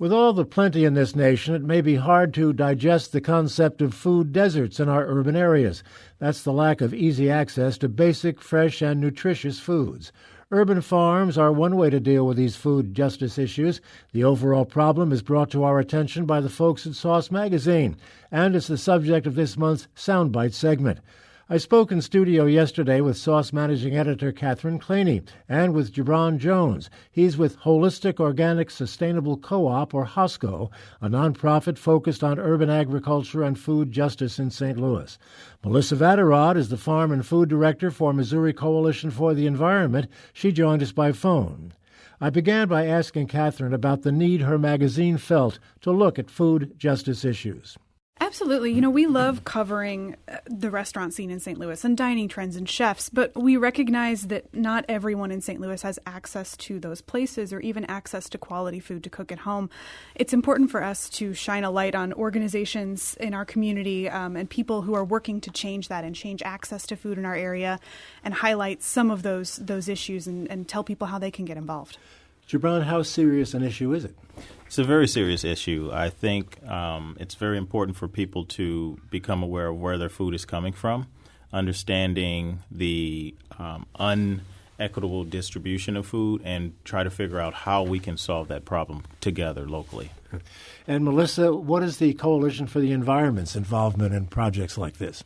With all the plenty in this nation, it may be hard to digest the concept of food deserts in our urban areas. That's the lack of easy access to basic, fresh, and nutritious foods. Urban farms are one way to deal with these food justice issues. The overall problem is brought to our attention by the folks at Sauce Magazine, and it's the subject of this month's Soundbite segment. I spoke in studio yesterday with Sauce Managing Editor Catherine Claney and with Gibran Jones. He's with Holistic Organic Sustainable Co-op, or HOSCO, a nonprofit focused on urban agriculture and food justice in St. Louis. Melissa Vaderod is the Farm and Food Director for Missouri Coalition for the Environment. She joined us by phone. I began by asking Catherine about the need her magazine felt to look at food justice issues. Absolutely. You know, we love covering the restaurant scene in St. Louis and dining trends and chefs, but we recognize that not everyone in St. Louis has access to those places or even access to quality food to cook at home. It's important for us to shine a light on organizations in our community and people who are working to change that and change access to food in our area and highlight some of those issues and tell people how they can get involved. Gibran, how serious an issue is it? It's a very serious issue. I think it's very important for people to become aware of where their food is coming from, understanding the unequitable distribution of food, and try to figure out how we can solve that problem together locally. And Melissa, what is the Coalition for the Environment's involvement in projects like this?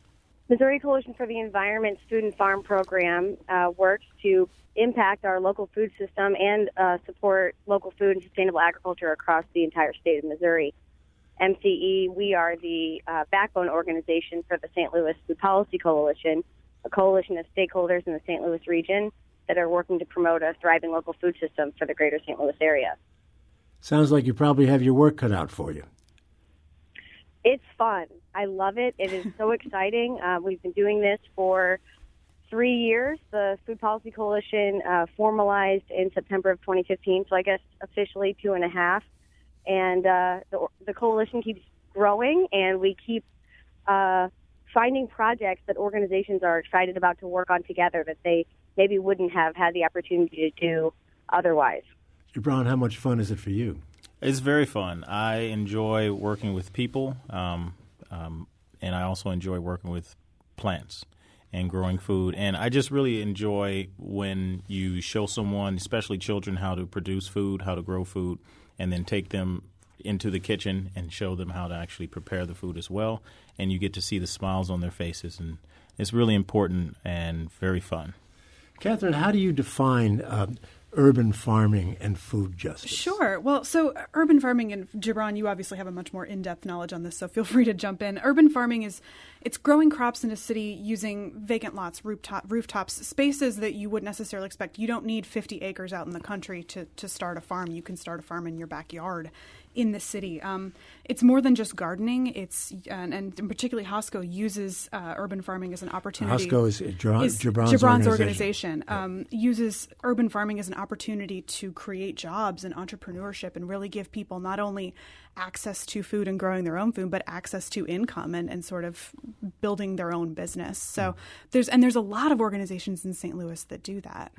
Missouri Coalition for the Environment's Food and Farm program works to impact our local food system and support local food and sustainable agriculture across the entire state of Missouri. MCE, we are the backbone organization for the St. Louis Food Policy Coalition, a coalition of stakeholders in the St. Louis region that are working to promote a thriving local food system for the greater St. Louis area. Sounds like you probably have your work cut out for you. It's fun. I love it. It is so exciting. We've been doing this for 3 years. The Food Policy Coalition formalized in September of 2015, so I guess officially 2.5. And the coalition keeps growing, and we keep finding projects that organizations are excited about to work on together that they maybe wouldn't have had the opportunity to do otherwise. Gibran, how much fun is it for you? It's very fun. I enjoy working with people, and I also enjoy working with plants and growing food. And I just really enjoy when you show someone, especially children, how to produce food, how to grow food, and then take them into the kitchen and show them how to actually prepare the food as well. And you get to see the smiles on their faces. And it's really important and very fun. Catherine, how do you define urban farming and food justice? Sure. Well, so urban farming, and Gibran, you obviously have a much more in-depth knowledge on this, so feel free to jump in. Urban farming it's growing crops in a city using vacant lots, rooftops, spaces that you wouldn't necessarily expect. You don't need 50 acres out in the country to start a farm. You can start a farm in your backyard in the city. It's more than just gardening. And particularly HOSCO uses urban farming as an opportunity. HOSCO is Gibran's organization. Uses urban farming as an opportunity to create jobs and entrepreneurship and really give people not only access to food and growing their own food, but access to income and sort of building their own business. So there's a lot of organizations in St. Louis that do that.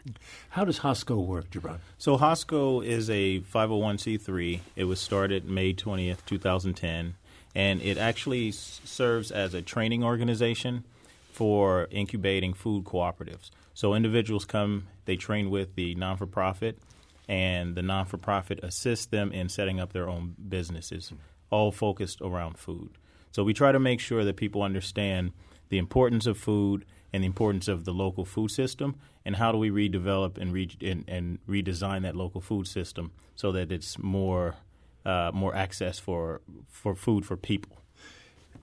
How does HOSCO work, Gibran? So HOSCO is a 501c3. It was started May 20th, 2010, and it actually serves as a training organization for incubating food cooperatives. So individuals come, they train with the non-for-profit, and the non-for-profit assists them in setting up their own businesses, all focused around food. So we try to make sure that people understand the importance of food and the importance of the local food system, and how do we redevelop and redesign that local food system so that it's more access for food for people.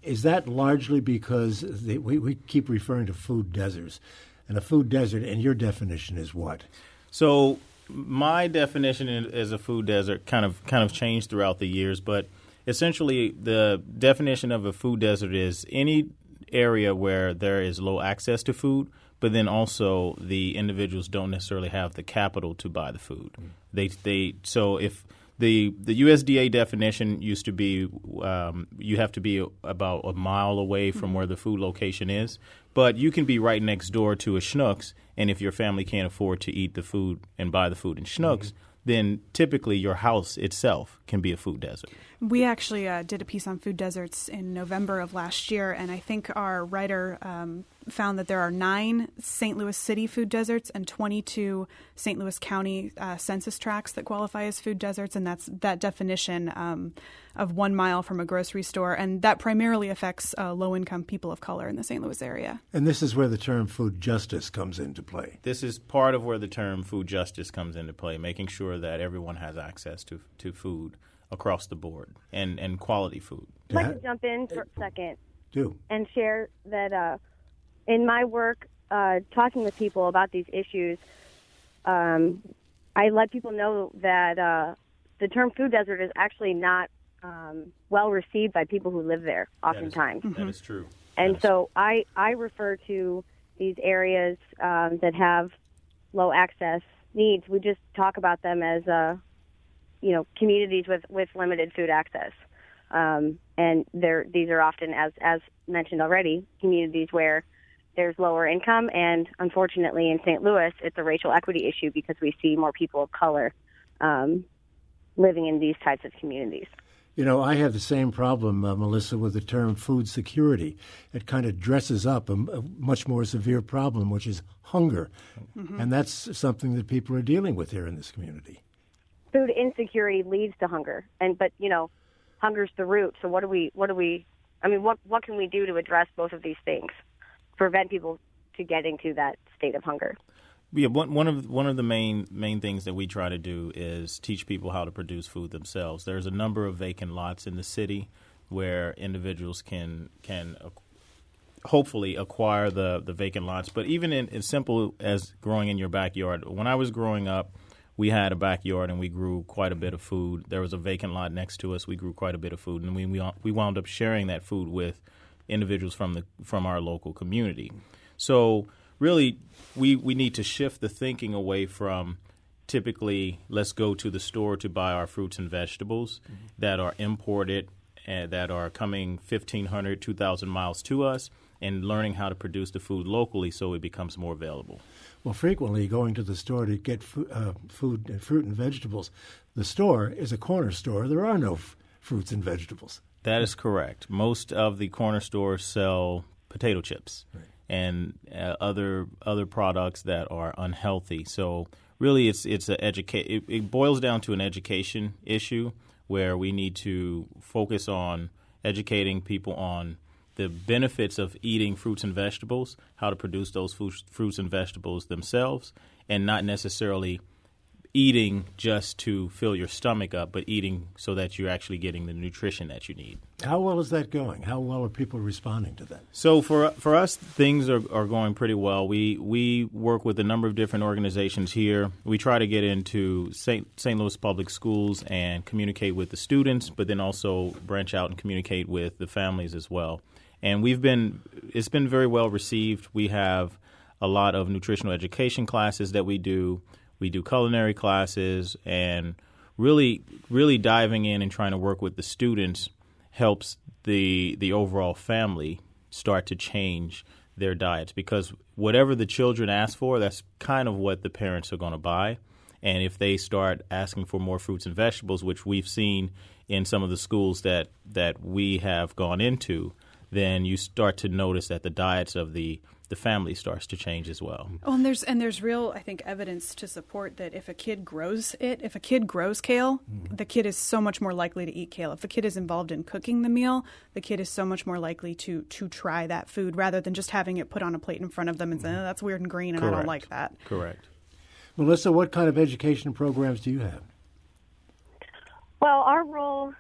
Is that largely because we keep referring to food deserts, and a food desert, and your definition is what? So my definition as a food desert kind of changed throughout the years, but essentially the definition of a food desert is any area where there is low access to food, but then also the individuals don't necessarily have the capital to buy the food. So if the USDA definition used to be you have to be about a mile away from where the food location is, but you can be right next door to a Schnucks, and if your family can't afford to eat the food and buy the food in Schnucks, then typically your house itself can be a food desert. We actually did a piece on food deserts in November of last year, and I think our writer found that there are 9 St. Louis City food deserts and 22 St. Louis County census tracts that qualify as food deserts, and that's that definition of 1 mile from a grocery store, and that primarily affects low-income people of color in the St. Louis area. And this is where the term food justice comes into play. This is part of where the term food justice comes into play, making sure that everyone has access to food across the board and quality food. I'd like to jump in for a second Do. and share that in my work talking with people about these issues, I let people know that the term food desert is actually not well received by people who live there oftentimes. That is true. And so I refer to these areas that have low access needs. We just talk about them as communities with limited food access. And these are often, as mentioned already, communities where there's lower income, and unfortunately in St. Louis, it's a racial equity issue because we see more people of color living in these types of communities. You know, I have the same problem, Melissa, with the term food security. It kind of dresses up a much more severe problem, which is hunger. Mm-hmm. And that's something that people are dealing with here in this community. Food insecurity leads to hunger, but hunger's the root. So what can we do to address both of these things, prevent people to getting to that state of hunger? Yeah, one of the main things that we try to do is teach people how to produce food themselves. There's a number of vacant lots in the city where individuals can hopefully acquire the vacant lots. But even in as simple as growing in your backyard, when I was growing up, we had a backyard and we grew quite a bit of food. There was a vacant lot next to us. We grew quite a bit of food, and we wound up sharing that food with individuals from our local community. So really, we need to shift the thinking away from typically let's go to the store to buy our fruits and vegetables that are imported and that are coming 1,500, 2,000 miles to us, and learning how to produce the food locally so it becomes more available. Well, frequently going to the store to get food and fruit and vegetables, the store is a corner store. There are no fruits and vegetables. That is correct. Most of the corner stores sell potato chips. Right. And other products that are unhealthy. So really, it boils down to an education issue where we need to focus on educating people on the benefits of eating fruits and vegetables, how to produce those fruits and vegetables themselves, and not necessarily eating just to fill your stomach up, but eating so that you're actually getting the nutrition that you need. How well is that going? How well are people responding to that? So for us, things are going pretty well. We work with a number of different organizations here. We try to get into St. Louis Public Schools and communicate with the students, but then also branch out and communicate with the families as well. And it's been very well received. We have a lot of nutritional education classes that we do. We do culinary classes, and really diving in and trying to work with the students helps the overall family start to change their diets, because whatever the children ask for, that's kind of what the parents are going to buy. And if they start asking for more fruits and vegetables, which we've seen in some of the schools that we have gone into, then you start to notice that the diets of the family starts to change as well. Oh, and there's real, I think, evidence to support that if a kid grows kale, the kid is so much more likely to eat kale. If the kid is involved in cooking the meal, the kid is so much more likely to try that food rather than just having it put on a plate in front of them and say, oh, that's weird and green and Correct. I don't like that. Correct. Melissa, what kind of education programs do you have? Well, our role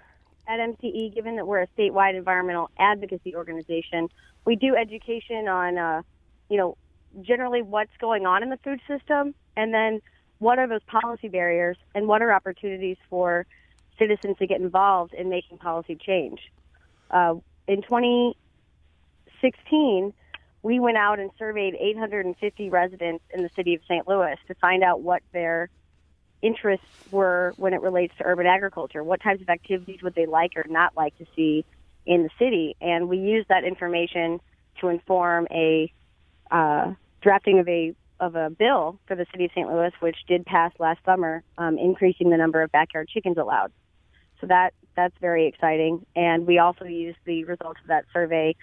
at MCE, given that we're a statewide environmental advocacy organization, we do education on generally what's going on in the food system, and then what are those policy barriers and what are opportunities for citizens to get involved in making policy change. In 2016, we went out and surveyed 850 residents in the city of St. Louis to find out what their interests were when it relates to urban agriculture. What types of activities would they like or not like to see in the city? And we used that information to inform a drafting of a a bill for the city of St. Louis, which did pass last summer, increasing the number of backyard chickens allowed. So that's very exciting. And we also used the results of that survey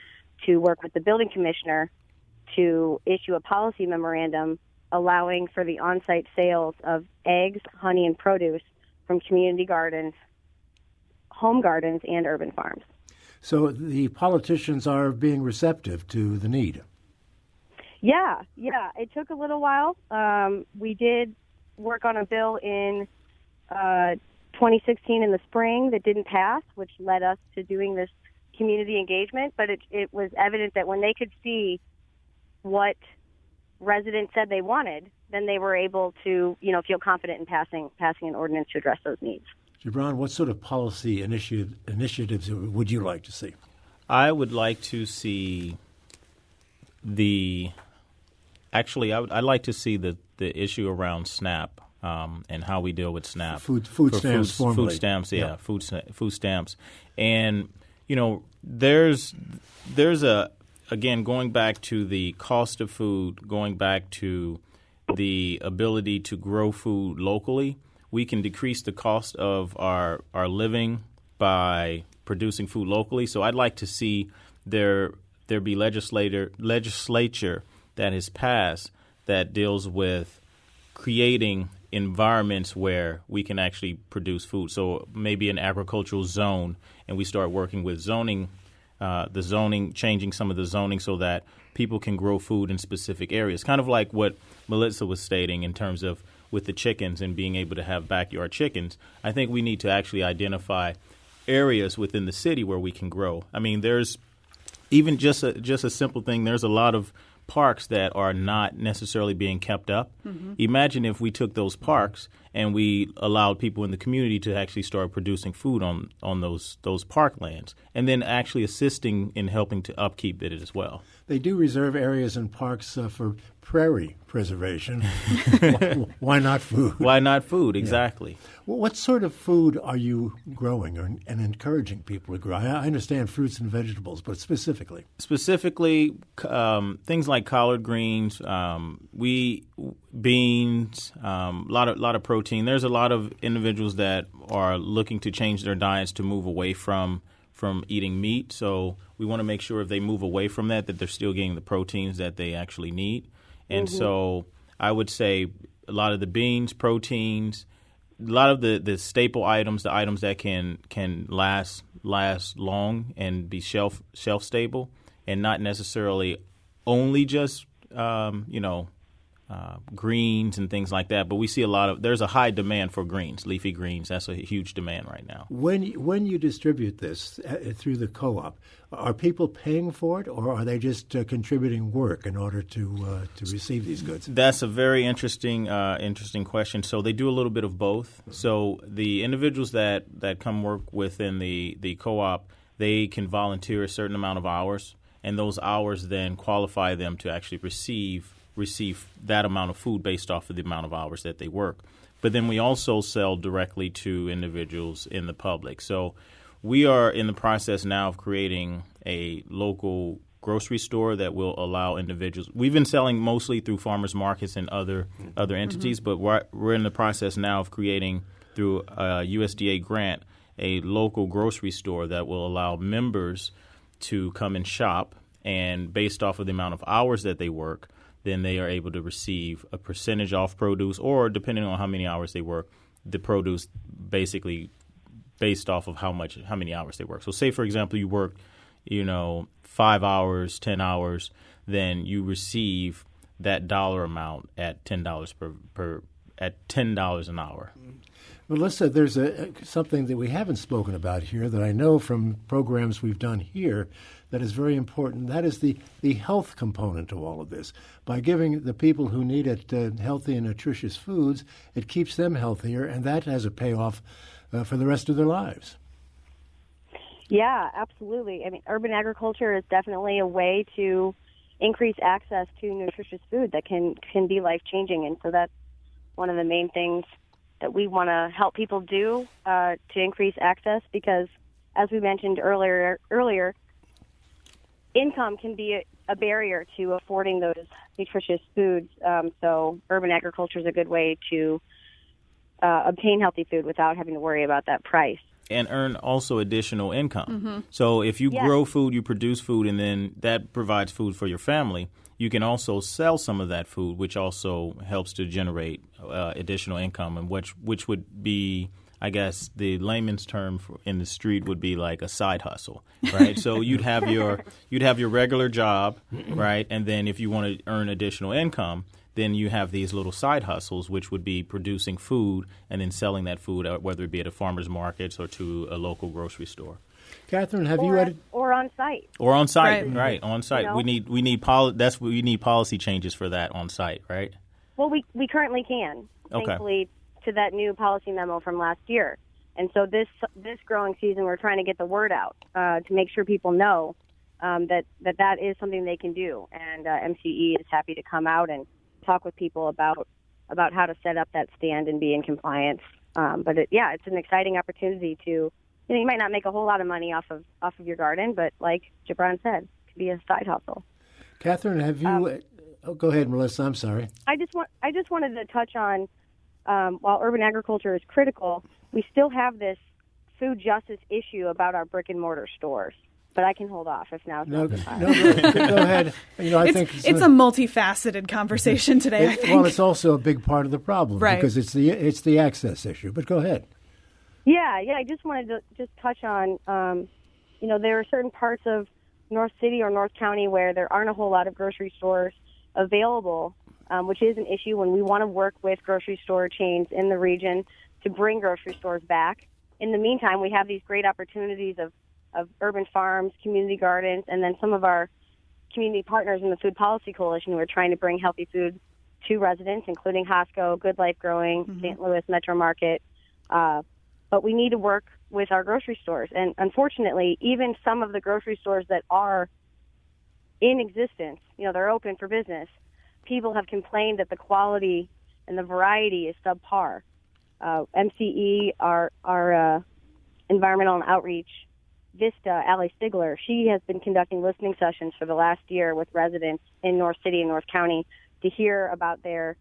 to work with the building commissioner to issue a policy memorandum allowing for the on-site sales of eggs, honey, and produce from community gardens, home gardens, and urban farms. So the politicians are being receptive to the need. Yeah. It took a little while. We did work on a bill in 2016 in the spring that didn't pass, which led us to doing this community engagement. But it was evident that when they could see what residents said they wanted, then they were able to, feel confident in passing an ordinance to address those needs. Gibran, what sort of policy initiatives would you like to see? I would like to see I'd like to see the issue around SNAP and how we deal with SNAP. Food stamps, formally. Food stamps, yeah. Food stamps. And, there's again, going back to the cost of food, going back to the ability to grow food locally, we can decrease the cost of our living by producing food locally. So I'd like to see there be legislature that is passed that deals with creating environments where we can actually produce food. So maybe an agricultural zone, and we start working with changing some of the zoning so that people can grow food in specific areas. Kind of like what Melissa was stating in terms of with the chickens and being able to have backyard chickens. I think we need to actually identify areas within the city where we can grow. I mean, there's even just a simple thing. There's a lot of parks that are not necessarily being kept up. Mm-hmm. Imagine if we took those parks and we allowed people in the community to actually start producing food on those parklands and then actually assisting in helping to upkeep it as well. They do reserve areas in parks for prairie preservation. Why not food? Why not food? Exactly. Yeah. Well, what sort of food are you growing and encouraging people to grow? I understand fruits and vegetables, but specifically? Specifically, things like collard greens, beans, a lot of protein. There's a lot of individuals that are looking to change their diets to move away from eating meat. So we want to make sure if they move away from that they're still getting the proteins that they actually need. And so I would say a lot of the beans, proteins, a lot of the staple items, the items that can last long and be shelf stable, and not necessarily only just greens and things like that. But we see there's a high demand for greens, leafy greens. That's a huge demand right now. When you distribute this through the co-op, are people paying for it, or are they just contributing work in order to receive these goods? That's a very interesting question. So they do a little bit of both. Mm-hmm. So the individuals that come work within the co-op, they can volunteer a certain amount of hours, and those hours then qualify them to actually receive that amount of food based off of the amount of hours that they work. But then we also sell directly to individuals in the public. So we are in the process now of creating a local grocery store that will allow individuals. We've been selling mostly through farmers markets and other entities, but we're in the process now of creating through a USDA grant a local grocery store that will allow members to come and shop, and based off of the amount of hours that they work, then they are able to receive a percentage off produce, or depending on how many hours they work, the produce basically based off of how many hours they work. So say, for example, you work, 5 hours, 10 hours, then you receive that dollar amount at $10 at $10 an hour. Melissa, there's something that we haven't spoken about here that I know from programs we've done here that is very important. That is the health component to all of this. By giving the people who need it healthy and nutritious foods, it keeps them healthier, and that has a payoff for the rest of their lives. Yeah, absolutely. I mean, urban agriculture is definitely a way to increase access to nutritious food that can be life-changing, and so that's one of the main things that we want to help people do to increase access, because as we mentioned earlier, income can be a barrier to affording those nutritious foods. So urban agriculture is a good way to obtain healthy food without having to worry about that price. And earn also additional income. So if you grow food, you produce food, and then that provides food for your family, you can also sell some of that food, which also helps to generate additional income, and which would be, I guess, the layman's term in the street would be like a side hustle, right? So you'd have your regular job, right? And then if you want to earn additional income, then you have these little side hustles, which would be producing food and then selling that food, whether it be at a farmer's market or to a local grocery store. Catherine, or on site? Or on site, right? On site. You know? We need policy changes for that on site, right? Well, we currently can, thankfully, to that new policy memo from last year. And so this growing season, we're trying to get the word out to make sure people know that is something they can do. And MCE is happy to come out and talk with people about how to set up that stand and be in compliance. But it's an exciting opportunity to, you might not make a whole lot of money off of your garden, but like Gibran said, it could be a side hustle. Catherine, have you? Go ahead, Melissa. I'm sorry. I just wanted to touch on while urban agriculture is critical, we still have this food justice issue about our brick and mortar stores. But I can hold off if now's not the time. No, go ahead. I think it's a multifaceted conversation today, I think. Well, it's also a big part of the problem, right? Because it's the access issue. But go ahead. Yeah. I just wanted to touch on, there are certain parts of North City or North County where there aren't a whole lot of grocery stores available, which is an issue when we want to work with grocery store chains in the region to bring grocery stores back. In the meantime, we have these great opportunities of urban farms, community gardens, and then some of our community partners in the Food Policy Coalition who are trying to bring healthy food to residents, including Hosco, Good Life Growing, St. Louis Metro Market. But we need to work with our grocery stores. And unfortunately, even some of the grocery stores that are in existence, they're open for business, people have complained that the quality and the variety is subpar. MCE, our environmental and outreach Vista, Allie Stigler, she has been conducting listening sessions for the last year with residents in North City and North County to hear about their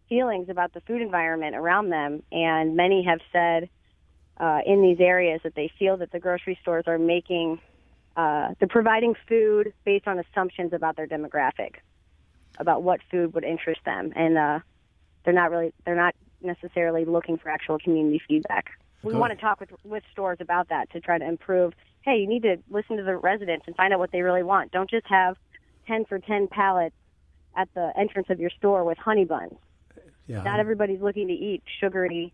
feelings about the food environment around them. And many have said in these areas that they feel that the grocery stores are they're providing food based on assumptions about their demographic, about what food would interest them. And they're not necessarily looking for actual community feedback. We want to talk with stores about that to try to improve. Hey, you need to listen to the residents and find out what they really want. Don't just have 10 for 10 pallets at the entrance of your store with honey buns. Yeah. Not everybody's looking to eat sugary,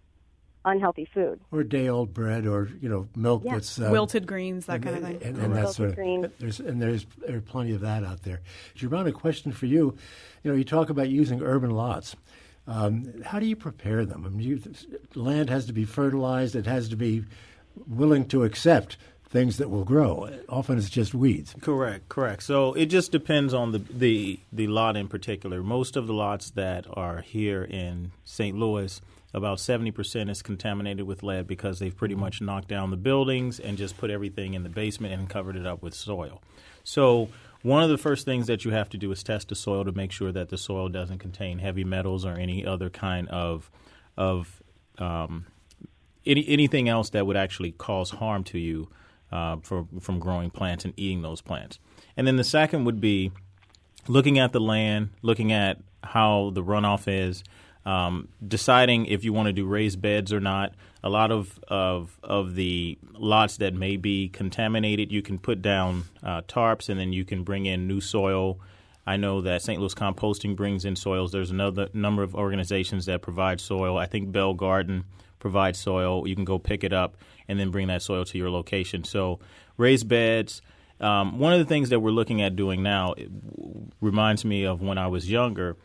unhealthy food. Or day-old bread, or milk that's wilted greens, that kind of thing. And that sort of. There's plenty of that out there. Gibran, a question for you. You talk about using urban lots. How do you prepare them? I mean, land has to be fertilized. It has to be willing to accept things that will grow. Often it's just weeds. Correct. So it just depends on the lot in particular. Most of the lots that are here in St. Louis, about 70% is contaminated with lead because they've pretty much knocked down the buildings and just put everything in the basement and covered it up with soil. So one of the first things that you have to do is test the soil to make sure that the soil doesn't contain heavy metals or any other kind of anything else that would actually cause harm to you from growing plants and eating those plants. And then the second would be looking at the land, looking at how the runoff is, deciding if you want to do raised beds or not. A lot of the lots that may be contaminated, you can put down tarps and then you can bring in new soil. I know that St. Louis Composting brings in soils. There's another number of organizations that provide soil. I think Bell Garden provides soil. You can go pick it up and then bring that soil to your location. So raised beds. One of the things that we're looking at doing now reminds me of when I was younger.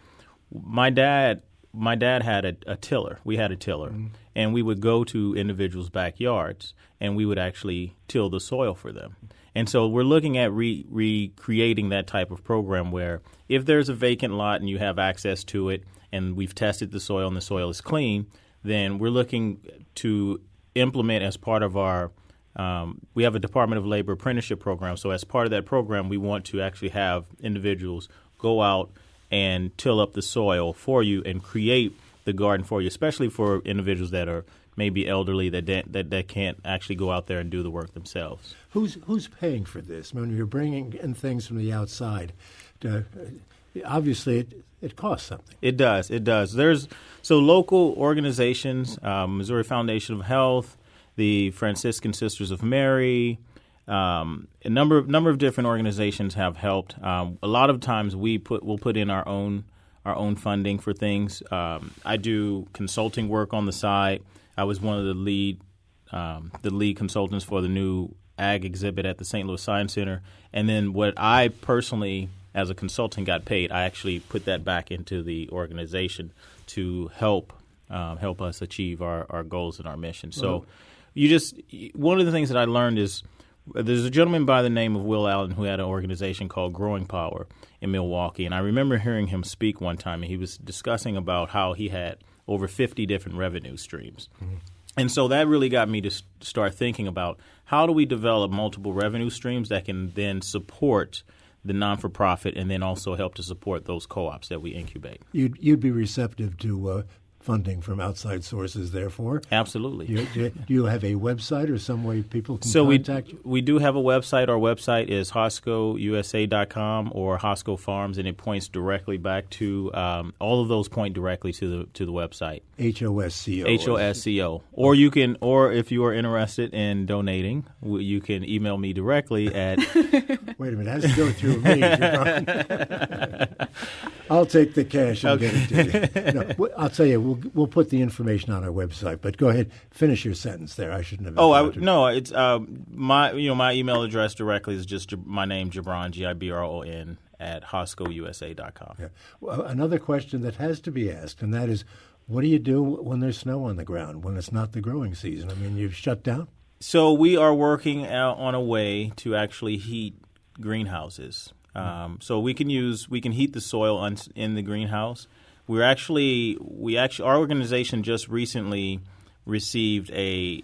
My dad had a tiller. We had a tiller. Mm-hmm. And we would go to individuals' backyards and we would actually till the soil for them. And so we're looking at recreating that type of program where if there's a vacant lot and you have access to it and we've tested the soil and the soil is clean, then we're looking to implement as part of our we have a Department of Labor apprenticeship program. So as part of that program, we want to actually have individuals go out and till up the soil for you and create the garden for you, especially for individuals that are maybe elderly that can't actually go out there and do the work themselves. Who's paying for this? When you're bringing in things from the outside, obviously it costs something. It does. There's local organizations, Missouri Foundation of Health, the Franciscan Sisters of Mary, a number of different organizations have helped. A lot of times we'll put in our own funding for things. I do consulting work on the side. I was one of the lead consultants for the new ag exhibit at the St. Louis Science Center. And then what I personally, as a consultant, got paid, I actually put that back into the organization to help us achieve our goals and our mission. So one of the things that I learned is there's a gentleman by the name of Will Allen who had an organization called Growing Power in Milwaukee. And I remember hearing him speak one time, and he was discussing about how he had over 50 different revenue streams. Mm-hmm. And so that really got me to start thinking about how do we develop multiple revenue streams that can then support the non-for-profit and then also help to support those co-ops that we incubate. You'd be receptive to funding from outside sources, therefore? Absolutely. Do you have a website or some way people can contact you? We do have a website. Our website is hoscousa.com or Hosco Farms, and it points directly back to all of those point directly to the website. HOSCO. HOSCO. Or you can, or if you are interested in donating, you can email me directly at. Wait a minute, it has to go through me. I'll take the cash and get it to you. No, I'll tell you, we'll put the information on our website. But go ahead, finish your sentence there. I shouldn't have. It's my email address directly is just my name, Gibron, Gibron at hoscousa.com. Yeah. Well, another question that has to be asked, and that is, what do you do when there's snow on the ground when it's not the growing season? I mean, you've shut down. So we are working on a way to actually heat greenhouses. So we can heat the soil in the greenhouse. Our organization just recently received the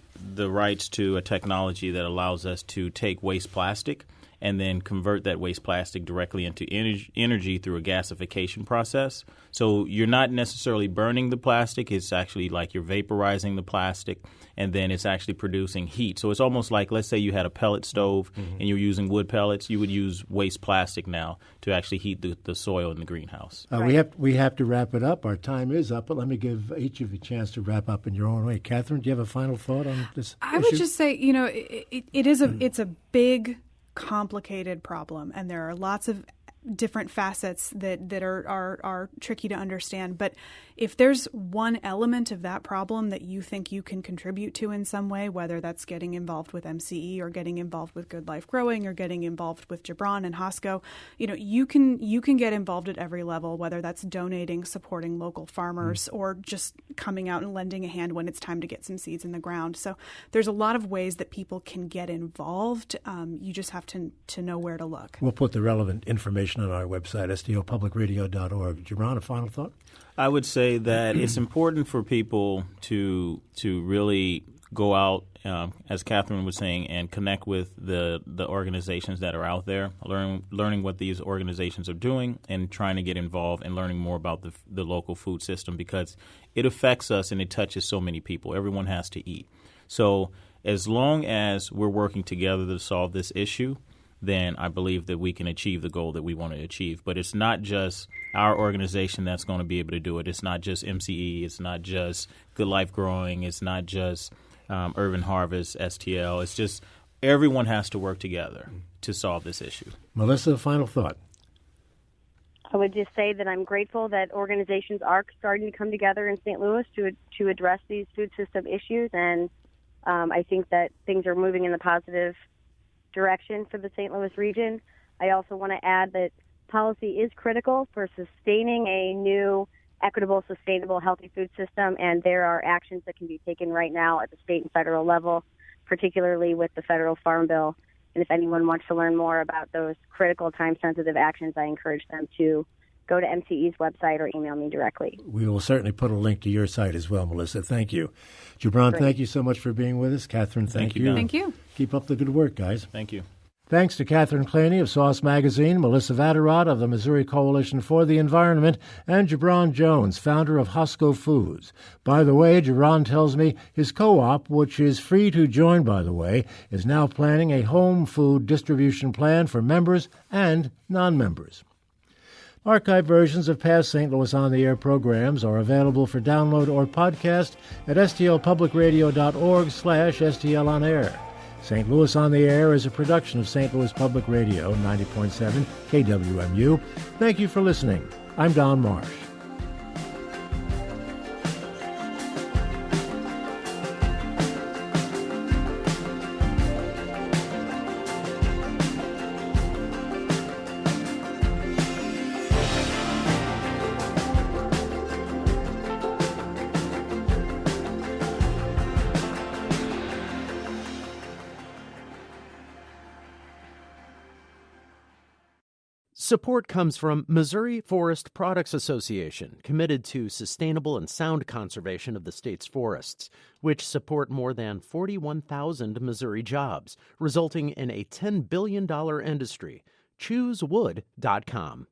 rights to a technology that allows us to take waste plastic and then convert that waste plastic directly into energy through a gasification process. So you're not necessarily burning the plastic. It's actually like you're vaporizing the plastic, and then it's actually producing heat. So it's almost like, let's say you had a pellet stove and you're using wood pellets. You would use waste plastic now to actually heat the soil in the greenhouse. Right. We have to wrap it up. Our time is up, but let me give each of you a chance to wrap up in your own way. Catherine, do you have a final thought on this I issue? would just say, it's a big, complicated problem, and there are lots of different facets that are tricky to understand. But if there's one element of that problem that you think you can contribute to in some way, whether that's getting involved with MCE or getting involved with Good Life Growing or getting involved with Gibron and Hosco, you can get involved at every level, whether that's donating, supporting local farmers, or just coming out and lending a hand when it's time to get some seeds in the ground. So there's a lot of ways that people can get involved. You just have to know where to look. We'll put the relevant information on our website, sdopublicradio.org. Gibron, a final thought? I would say that it's important for people to really go out, as Catherine was saying, and connect with the organizations that are out there, learning what these organizations are doing and trying to get involved and learning more about the local food system, because it affects us and it touches so many people. Everyone has to eat. So as long as we're working together to solve this issue, then I believe that we can achieve the goal that we want to achieve. But it's not just our organization that's going to be able to do it. It's not just MCE. It's not just Good Life Growing. It's not just Urban Harvest, STL. It's just everyone has to work together to solve this issue. Melissa, a final thought. I would just say that I'm grateful that organizations are starting to come together in St. Louis to address these food system issues, and I think that things are moving in the positive direction for the St. Louis region. I also want to add that policy is critical for sustaining a new, equitable, sustainable, healthy food system, and there are actions that can be taken right now at the state and federal level, particularly with the federal farm bill. And if anyone wants to learn more about those critical, time-sensitive actions, I encourage them to go to MCE's website or email me directly. We will certainly put a link to your site as well, Melissa. Thank you. Gibran, Great. Thank you so much for being with us. Catherine, thank you. Don. Thank you. Keep up the good work, guys. Thank you. Thanks to Catherine Claney of Sauce Magazine, Melissa Vatterott of the Missouri Coalition for the Environment, and Gibran Jones, founder of Hosco Foods. By the way, Gibran tells me his co-op, which is free to join, by the way, is now planning a home food distribution plan for members and non-members. Archive versions of past St. Louis On the Air programs are available for download or podcast at stlpublicradio.org/stlonair. St. Louis on the Air is a production of St. Louis Public Radio, 90.7 KWMU. Thank you for listening. I'm Don Marsh. Support comes from Missouri Forest Products Association, committed to sustainable and sound conservation of the state's forests, which support more than 41,000 Missouri jobs, resulting in a $10 billion industry. ChooseWood.com.